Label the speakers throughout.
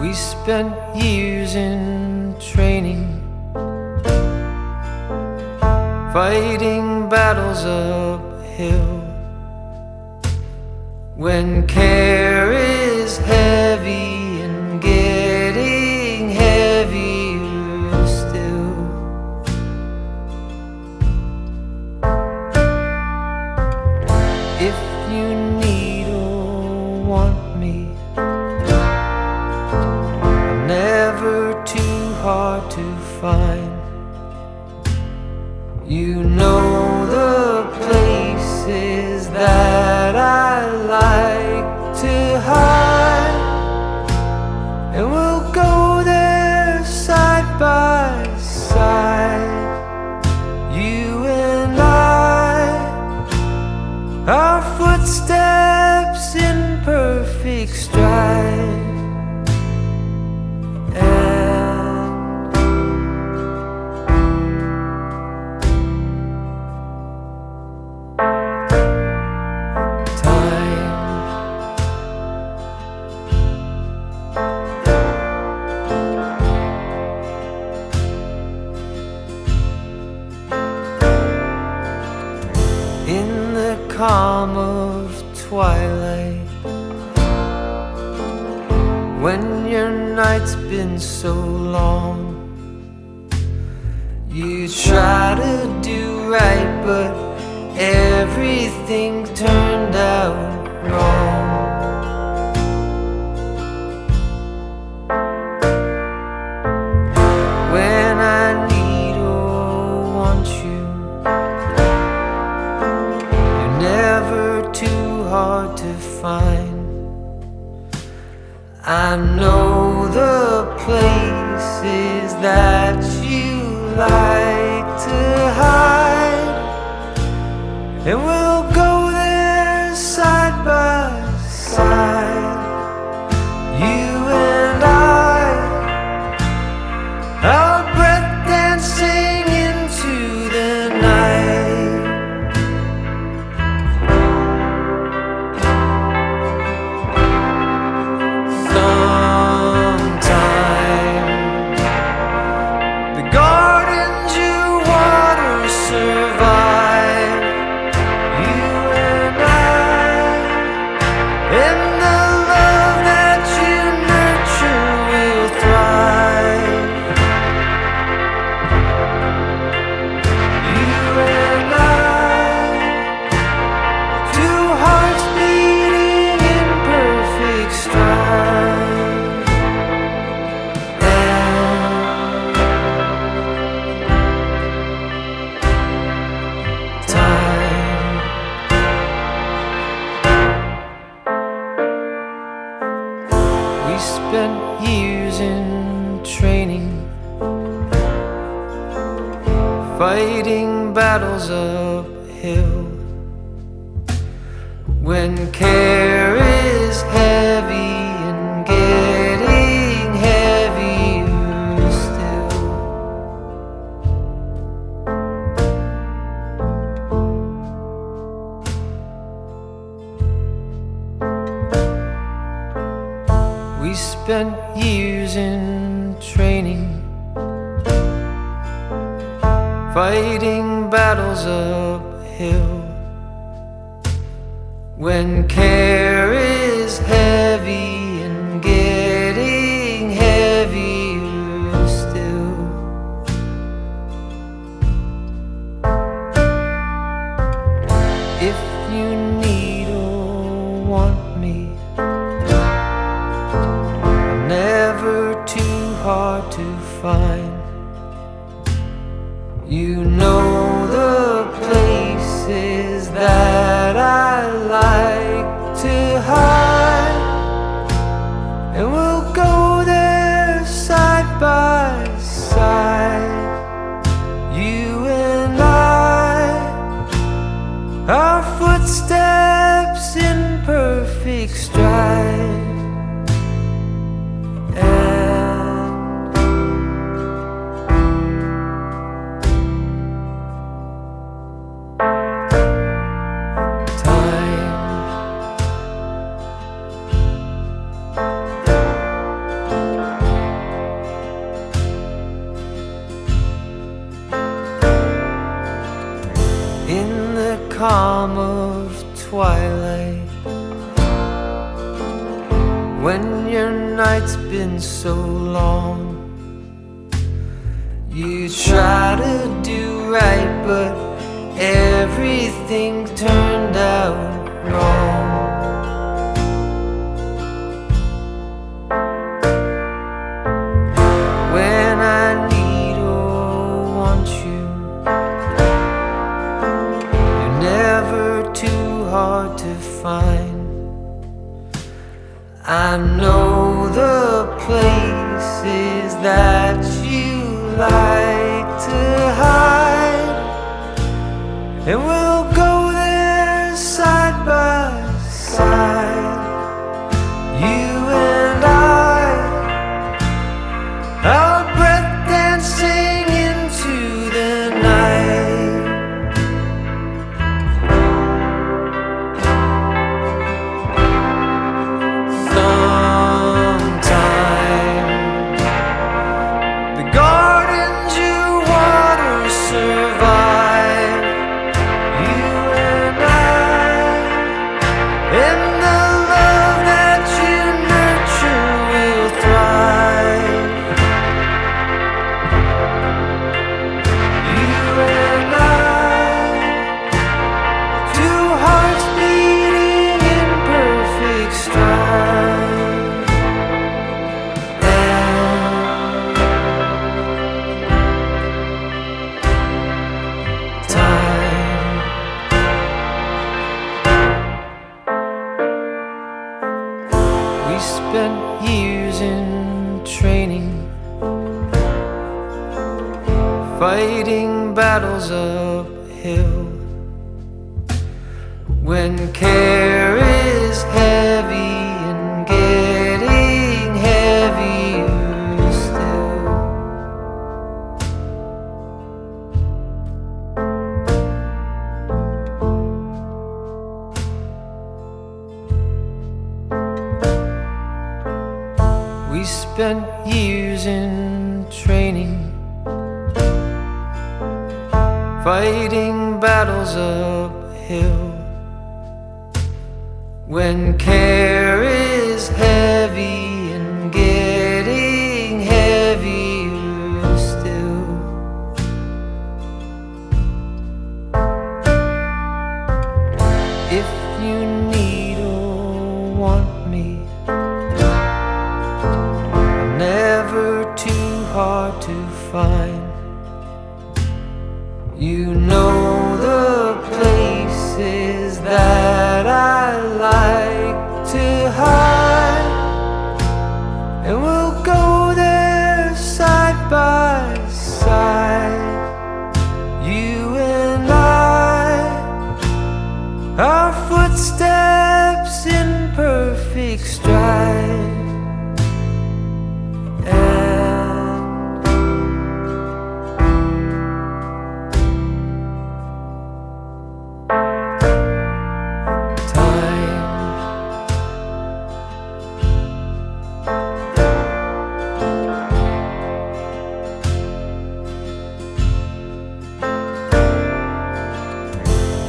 Speaker 1: We spent years in training, fighting battles uphill. When care is heavy and getting heavier still. If you need or want me, I'm never too hard to find. You know the places that I like to hide, and we'll go there side by side. You and I, our footsteps in perfect stride. In the calm of twilight, when your night's been so long, you try to do right, but everything turned out wrong. When I need or want you, never too hard to find. I know the places that you like to hide, and we'll go there side by side. You and I, our breath dancing into the night. We spent years in training, fighting battles uphill. When care is heavy and getting heavier still. We spent years in training, fighting battles uphill. When care is heavy and getting heavier still. If you need or want me, never too hard to find. You know the places that I like to hide, and we'll go there side by side. You and I, our footsteps in perfect stride. twilight, when your night's been so long. You try to do right, but everything turned out wrong. When I need or want you, you're never too hard to find. I know the places that you like to hide, and we'll go there side by side, you and I, our breath dancing into the night. Sometime the gardens you water survive, you and I, and the love that you nurture will thrive. You and I, two hearts beating in perfect stride. We spent years in training, fighting battles uphill. When care is heavy and getting heavier still. We spent years in training, fighting battles uphill. When care is heavy and getting heavier still. If you need or want me, never too hard to find. You know the places that I like to hide, and we'll go there side by side, you and I, our footsteps in perfect stride.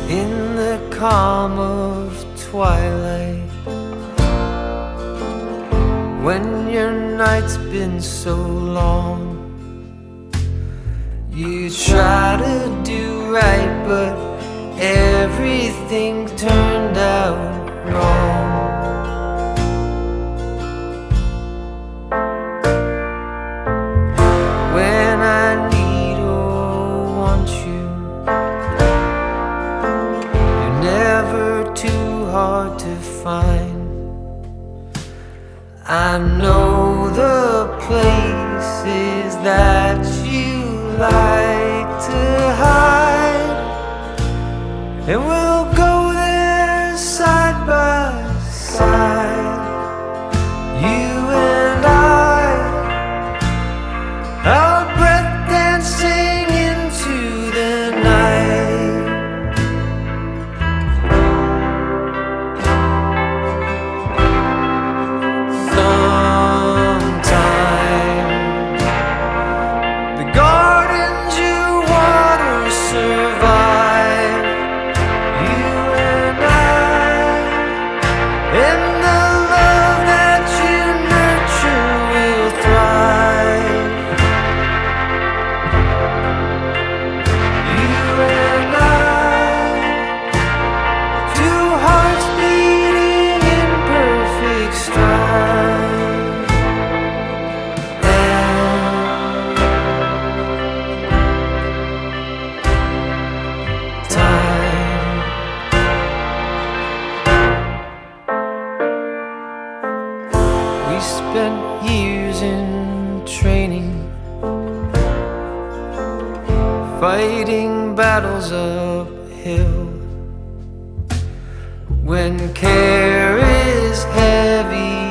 Speaker 1: In the calm of twilight, when your night's been so long, you try to do right, but everything turned out wrong. When I need or want you, never too hard to find. I know the places that you like to hide, and we'll go there side by side, you and I, our breath dancing into the night. Sometime the gardens fighting battles uphill. When care is heavy